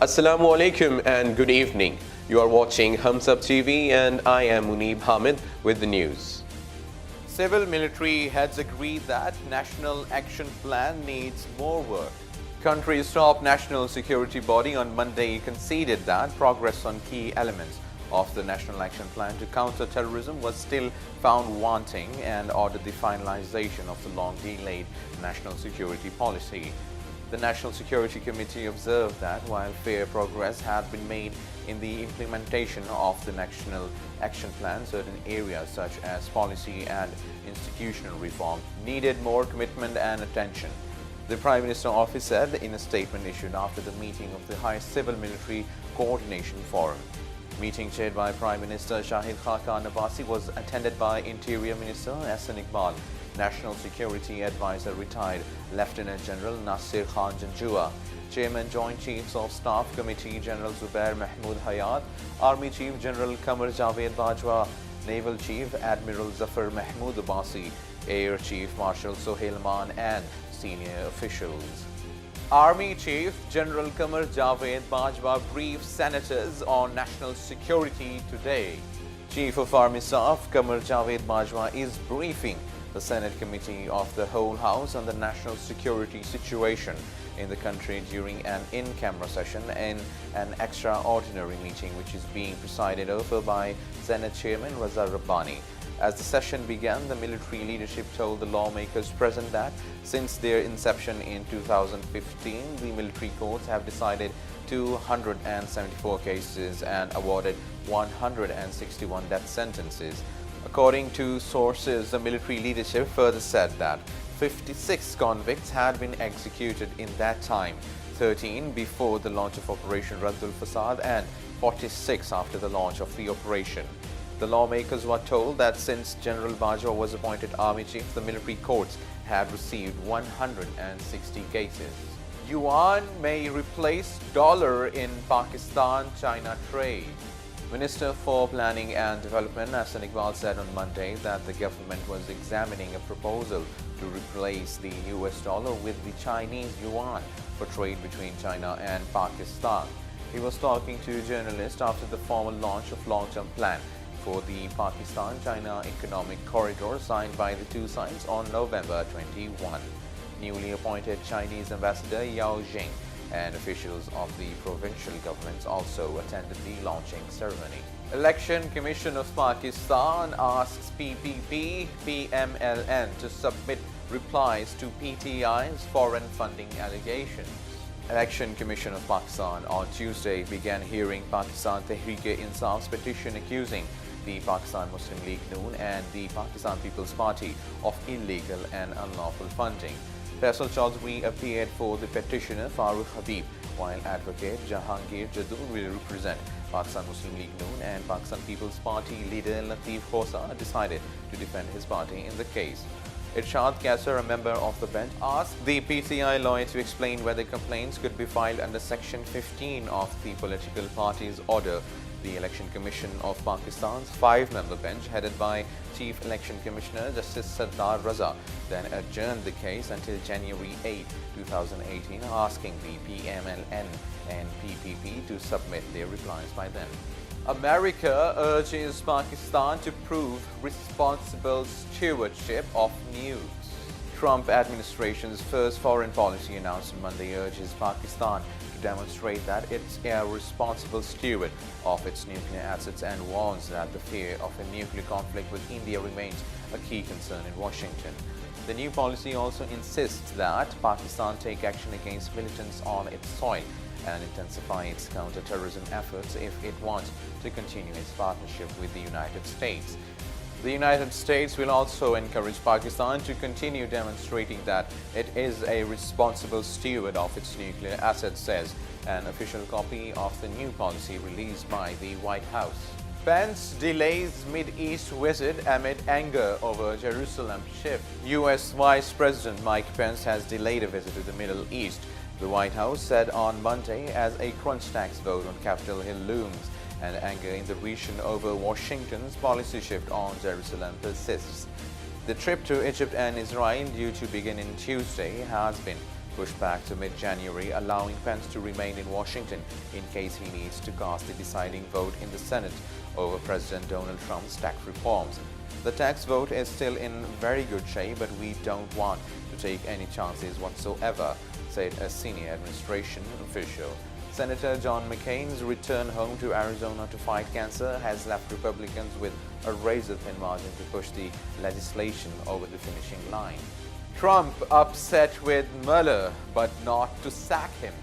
Assalamu alaikum and good evening. You are watching HumSub.TV and I am Muneeb Hamid with the news. Civil military heads agree that National Action Plan needs more work. Country's top national security body on Monday conceded that progress on key elements of the National Action Plan to counter terrorism was still found wanting and ordered the finalization of the long-delayed national security policy. The National Security Committee observed that while fair progress had been made in the implementation of the National Action Plan, certain areas such as policy and institutional reform needed more commitment and attention. The Prime Minister's office said in a statement issued after the meeting of the High Civil Military Coordination Forum. Meeting chaired by Prime Minister Shahid Khaqan Abbasi was attended by Interior Minister Ahsan Iqbal, National Security Advisor retired Lieutenant General Nasir Khan Janjua, Chairman Joint Chiefs of Staff Committee General Zubair Mahmood Hayat, Army Chief General Qamar Javed Bajwa, Naval Chief Admiral Zafar Mahmood Abbasi, Air Chief Marshal Sohail Man and senior officials. Army Chief General Qamar Javed Bajwa briefed senators on national security today. Chief of Army Staff Qamar Javed Bajwa is briefing the Senate Committee of the Whole House on the national security situation in the country during an in-camera session in an extraordinary meeting which is being presided over by Senate Chairman Raza Rabbani. As the session began, the military leadership told the lawmakers present that since their inception in 2015, the military courts have decided 274 cases and awarded 161 death sentences. According to sources, the military leadership further said that 56 convicts had been executed in that time, 13 before the launch of Operation Raddul Fasad and 46 after the launch of the operation. The lawmakers were told that since General Bajwa was appointed Army Chief, the military courts had received 160 cases. Yuan may replace dollar in Pakistan-China trade. Minister for Planning and Development Ahsan Iqbal said on Monday that the government was examining a proposal to replace the US dollar with the Chinese yuan for trade between China and Pakistan. He was talking to journalists after the formal launch of long-term plan for the Pakistan-China Economic Corridor signed by the two sides on November 21. Newly appointed Chinese Ambassador Yao Jing and officials of the provincial governments also attended the launching ceremony. Election Commission of Pakistan asks PPP, PMLN to submit replies to PTI's foreign funding allegations. Election Commission of Pakistan on Tuesday began hearing Pakistan Tehreek-e-Insaf's petition accusing the Pakistan Muslim League Noon and the Pakistan People's Party of illegal and unlawful funding. Faisal Chaudhry appeared for the petitioner Farooq Habib, while advocate Jahangir Jadoo will represent Pakistan Muslim League Noon, and Pakistan People's Party leader Latif Khosa decided to defend his party in the case. Irshad Kassar, a member of the bench, asked the PTI lawyer to explain whether complaints could be filed under Section 15 of the political party's order. The Election Commission of Pakistan's five-member bench, headed by Chief Election Commissioner Justice Sardar Raza, then adjourned the case until January 8, 2018, asking the PMLN and PPP to submit their replies by then. America urges Pakistan to prove responsible stewardship of nukes. Trump administration's first foreign policy announcement Monday urges Pakistan to demonstrate that it's a responsible steward of its nuclear assets and warns that the fear of a nuclear conflict with India remains a key concern in Washington. The new policy also insists that Pakistan take action against militants on its soil and intensify its counter-terrorism efforts if it wants to continue its partnership with the United States. The United States will also encourage Pakistan to continue demonstrating that it is a responsible steward of its nuclear assets, says an official copy of the new policy released by the White House. Pence delays Mid-East visit amid anger over Jerusalem shift. U.S. Vice President Mike Pence has delayed a visit to the Middle East, the White House said on Monday, as a crunch tax vote on Capitol Hill looms and anger in the region over Washington's policy shift on Jerusalem persists. The trip to Egypt and Israel, due to begin in Tuesday, has been pushed back to mid-January, allowing Pence to remain in Washington in case he needs to cast the deciding vote in the Senate over President Donald Trump's tax reforms. The tax vote is still in very good shape, but we don't want to take any chances whatsoever, said a senior administration official. Senator John McCain's return home to Arizona to fight cancer has left Republicans with a razor-thin margin to push the legislation over the finishing line. Trump upset with Mueller, but not to sack him.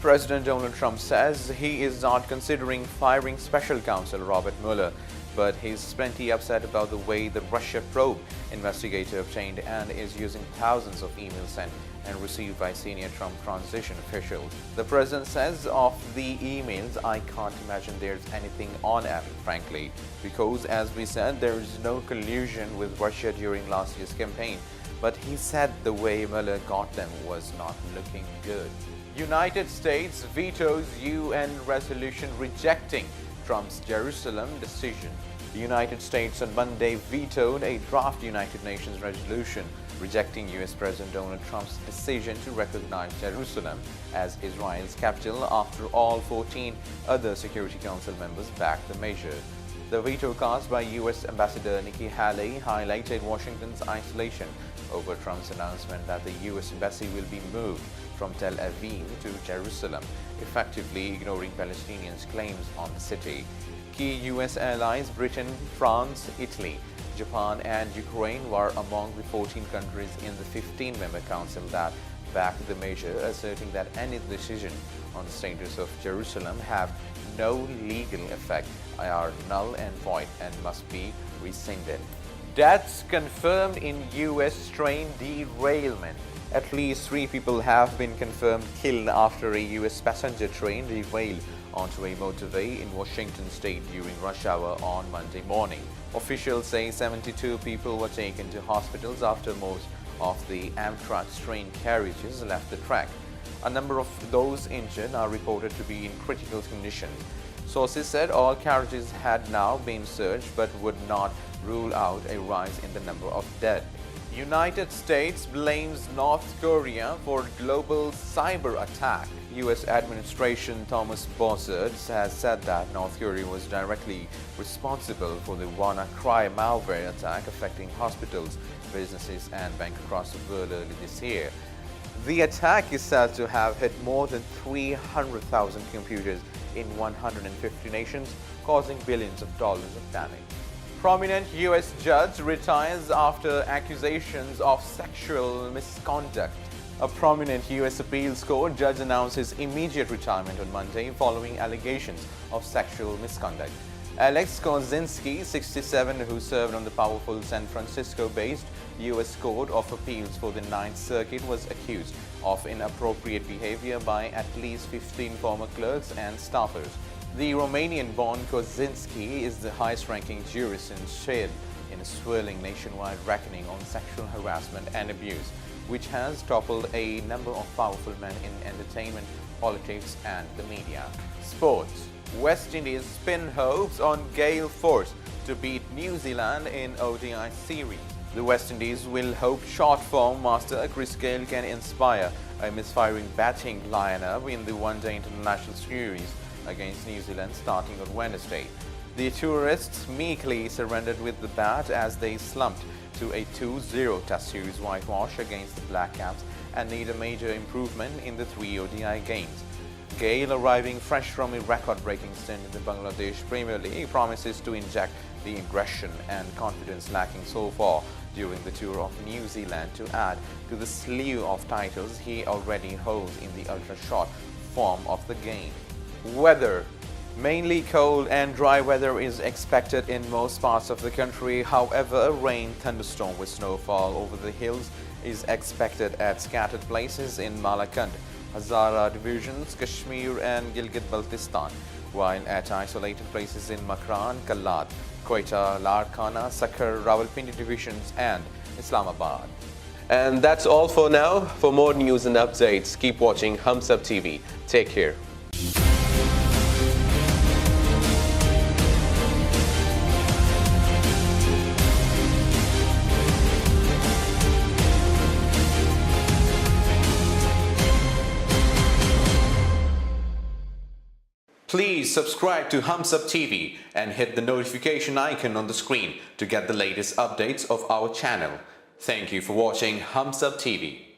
President Donald Trump says he is not considering firing Special Counsel Robert Mueller, but he's plenty upset about the way the Russia probe investigator obtained and is using thousands of emails sent and received by senior Trump transition officials. The president says of the emails, "I can't imagine there's anything on them, frankly, because as we said, there is no collusion with Russia during last year's campaign." But he said the way Mueller got them was not looking good. United States vetoes UN resolution rejecting Trump's Jerusalem decision. The United States on Monday vetoed a draft United Nations resolution rejecting U.S. President Donald Trump's decision to recognize Jerusalem as Israel's capital after all 14 other Security Council members backed the measure. The veto cast by U.S. Ambassador Nikki Haley highlighted Washington's isolation over Trump's announcement that the U.S. Embassy will be moved from Tel Aviv to Jerusalem, effectively ignoring Palestinians' claims on the city. Key U.S. allies Britain, France, Italy, Japan and Ukraine were among the 14 countries in the 15-member council that backed the measure, asserting that any decision on the status of Jerusalem have no legal effect, are null and void and must be rescinded. Deaths confirmed in U.S. train derailment. At least 3 people have been confirmed killed after a U.S. passenger train derailed onto a motorway in Washington state during rush hour on Monday morning. Officials say 72 people were taken to hospitals after most of the Amtrak's train carriages left the track. A number of those injured are reported to be in critical condition. Sources said all carriages had now been searched but would not rule out a rise in the number of dead. United States blames North Korea for global cyber attack. U.S. Administration Thomas Bossert has said that North Korea was directly responsible for the WannaCry malware attack affecting hospitals, businesses and banks across the world early this year. The attack is said to have hit more than 300,000 computers in 150 nations, causing billions of dollars of damage. Prominent U.S. judge retires after accusations of sexual misconduct. A prominent U.S. appeals court judge announced his immediate retirement on Monday following allegations of sexual misconduct. Alex Kozinski, 67, who served on the powerful San Francisco-based U.S. Court of Appeals for the Ninth Circuit, was accused of inappropriate behavior by at least 15 former clerks and staffers. The Romanian-born Kozinski is the highest-ranking jurist in Sweden in a swirling nationwide reckoning on sexual harassment and abuse, which has toppled a number of powerful men in entertainment, politics and the media. Sports. West Indies spin hopes on Gale force to beat New Zealand in ODI series. The West Indies will hope short-form master Chris Gale can inspire a misfiring batting lineup in the one-day international series against New Zealand starting on Wednesday. The tourists meekly surrendered with the bat as they slumped to a 2-0 Test series whitewash against the Black Caps and need a major improvement in the 3 ODI games. Gale, arriving fresh from a record-breaking stint in the Bangladesh Premier League, promises to inject the aggression and confidence lacking so far during the tour of New Zealand to add to the slew of titles he already holds in the ultra-short form of the game. Weather. Mainly cold and dry weather is expected in most parts of the country. However, rain, thunderstorm with snowfall over the hills is expected at scattered places in Malakand, Hazara divisions, Kashmir and Gilgit-Baltistan, while at isolated places in Makran, Kalat, Quetta, Larkana, Sakhar, Rawalpindi divisions and Islamabad. And that's all for now. For more news and updates, keep watching HumSub.TV. Take care. Please subscribe to HumSub.TV and hit the notification icon on the screen to get the latest updates of our channel. Thank you for watching HumSub.TV.